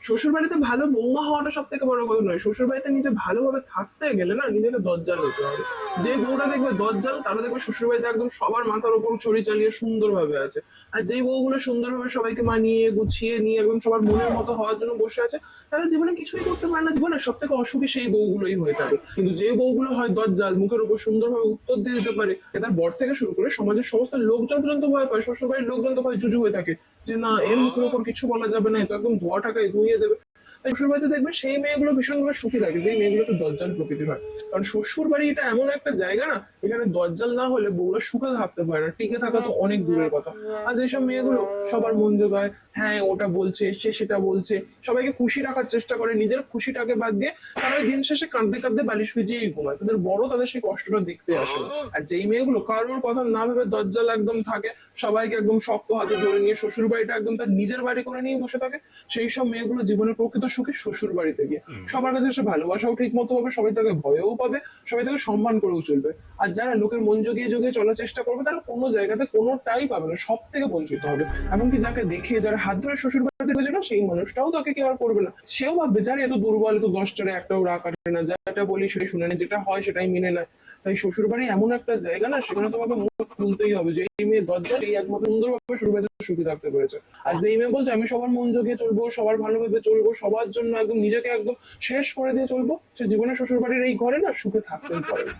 শ্বশুর বাড়িতে ভালো বৌমা হওয়াটা সব থেকে বড় কথা নয়, শ্বশুর বাড়িতে নিজে ভালোভাবে থাকতে গেলে না নিজেকে দজ্জাল হতে হবে। যে বউটা দেখবে দজ্জাল, তারা দেখবে শ্বশুর বাড়িতে একদম সবার মাথার উপর ছড়ি চালিয়ে সুন্দরভাবে আছে। আর যেই বউগুলো সুন্দরভাবে সবাইকে মানিয়ে গুছিয়ে নিয়ে একদম সবার মনের মতো হওয়ার জন্য বসে আছে, তারা জীবনে কিছুই করতে পারে না। জীবনে সব থেকে অসুখী সেই বউগুলোই হয়ে থাকে। কিন্তু যে বউগুলো হয় দজ্জাল, মুখের উপর সুন্দরভাবে উত্তর দিয়ে দিতে পারে, তার বর থেকে শুরু করে সমাজের সমস্ত লোকজন পর্যন্ত ভয় পায়, শ্বশুর বাড়ির লোকজন তো ভয় জুজু হয়ে থাকে যে না, এর মুখের উপর কিছু বলা যাবে না, এ তো একদম ধোয়া টাকায় ধুইয়ে দেবে। তাই শ্বশুর বাড়িতে দেখবে সেই মেয়েগুলো ভীষণভাবে সুখী থাকে, যেই মেয়েগুলো একটু দজ্জাল প্রকৃতির হয়। কারণ শ্বশুর বাড়ি এটা এমন একটা জায়গা না, এখানে দজ্জাল না হলে বউরা সুখে থাকতে পারে না, টিকে থাকা তো অনেক দূরের কথা। আর যেসব মেয়েগুলো সবার মন জোগায়, হ্যাঁ ওটা বলছে, সে সেটা বলছে, সবাইকে খুশি রাখার চেষ্টা করে, নিজের খুশিটাকে বাদ দিয়ে তারা ওই দিন শেষে কাঁদতে কাঁদতে বালিশ ভিজিয়েই ঘুমায়, তাদের বড় তাদের সেই কষ্টটা দেখতে আসে না। আর যেই মেয়েগুলো কারোর কথা না ভেবে দজ্জাল একদম থাকে, সবাইকে একদম শক্ত হাতে ধরে নিয়ে শ্বশুর বাড়িটা একদম তার নিজের বাড়ি করে নিয়ে বসে থাকে, সেই সব মেয়েগুলো জীবনের প্রকৃত সুখী শ্বশুর বাড়িতে গিয়ে। সবার কাছে সে ভালোবাসাও ঠিক মতো পাবে, সবাই তাকে ভয়ও পাবে, সবাই তাকে সম্মান করেও চলবে। আর যারা লোকের মন জগিয়ে জগিয়ে চলার চেষ্টা করবে, তারা কোনো জায়গাতে কোনোটাই পাবে না, সব থেকে বঞ্চিত হবে। এমনকি যাকে দেখে যারা হাত ধরে শ্বশুর বাড়িতে গেছিল, সেই মানুষটাও তাকে কেউ আর করবে না। সেও ভাববে যারা এত দুর্বল, এত দশটারে একটাও রাগ আসে না, যেটা বলি সেটাই শুনে নেয়, যেটা হয় সেটাই মেনে নেয়। তাই শ্বশুর বাড়ি এমন একটা জায়গা না, সেখানে তোমাকে মুখ খুলতেই হবে যে এই মেয়ে দরজা, এই একমাত্র সুন্দরভাবে শ্বশুর বাড়িতে সুখী থাকতে পেরেছে। আর যেই মেয়ে বলছে আমি সবার মন জগিয়ে চলবো, সবার ভালো ভেবে চলবো, সবার জন্য একদম নিজেকে একদম শেষ করে দিয়ে চলবো, সে জীবনে শ্বশুর বাড়ির এই ঘরে না সুখে থাকতেই পারে না।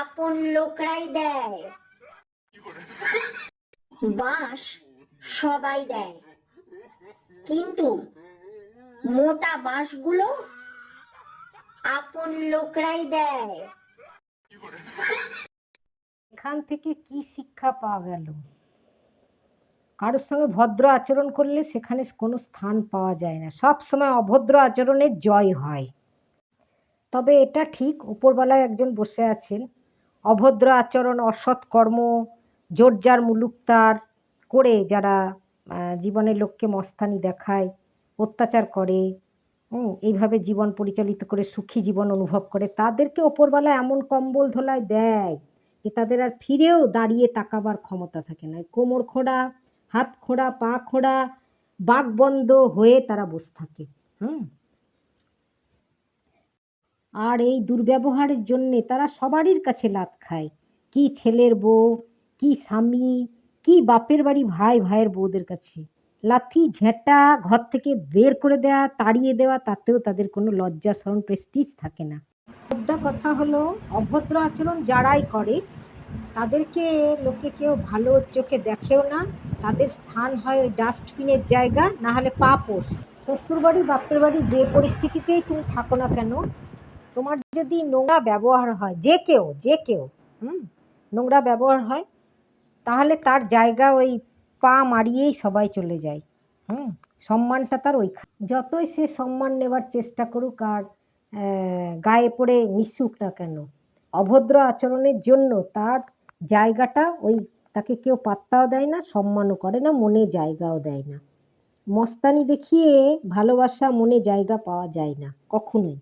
আপন লোকরাই দেয় বাঁশ, সবাই দেয়, কিন্তু মোটা বাঁশগুলো আপন লোকরাই দেয়। এখান থেকে কি শিক্ষা পাওয়া গেল? কারোর সঙ্গে ভদ্র আচরণ করলে সেখানে কোনো স্থান পাওয়া যায় না, সব সময় অভদ্র আচরণের জয় হয়। তবে এটা ঠিক, উপরবেলায় একজন বসে আছেন, অভদ্র আচরণ, অসৎ কর্ম, জোরজার মুলুকতার করে যারা জীবনের লোককে মস্তানি দেখায়, অত্যাচার করে, এইভাবে জীবন পরিচালিত করে সুখী জীবন অনুভব করে, তাদেরকে ওপরবেলা এমন কম্বল ধোলায় দেয় যে তাদের আর ফিরেও দাঁড়িয়ে তাকাবার ক্ষমতা থাকে না। কোমর খোঁড়া, হাত খোঁড়া, পা খোঁড়া, বাক বন্ধ হয়ে তারা বসে থাকে। আর এই দুর্ব্যবহারের জন্যে তারা সবারই কাছে লাথ খায়, কি ছেলের বউ, কি স্বামী, কি বাপের বাড়ি ভাই ভাইয়ের বউদের কাছে লাথি ঝেঁটা, ঘর থেকে বের করে দেওয়া, তাড়িয়ে দেওয়া, তাতেও তাদের কোনো লজ্জা শরম প্রেস্টিজ থাকে না। মোদ্দা কথা হলো, অভদ্র আচরণ যারাই করে তাদেরকে লোকে কেউ ভালো চোখে দেখেও না, তাদের স্থান হয় ওই ডাস্টবিনের জায়গা, না হলে পাপোশ। শ্বশুর বাড়ি বাপের বাড়ি যে পরিস্থিতিতেই তুমি থাকো না কেন, তোমার যদি নোংরা ব্যবহার হয়, যে কেউ নোংরা ব্যবহার হয়, তাহলে তার জায়গা ওই পা মারিয়েই সবাই চলে যায়। সম্মানটা তার ওইখানে, যতই সে সম্মান নেবার চেষ্টা করুক আর গায়ে পড়ে মিশুক না কেন, অভদ্র আচরণের জন্য তার জায়গাটা ওই, তাকে কেউ পাত্তাও দেয় না, সম্মানও করে না, মনে জায়গাও দেয় না। মস্তানি দেখিয়ে ভালোবাসা মনে জায়গা পাওয়া যায় না কখনোই।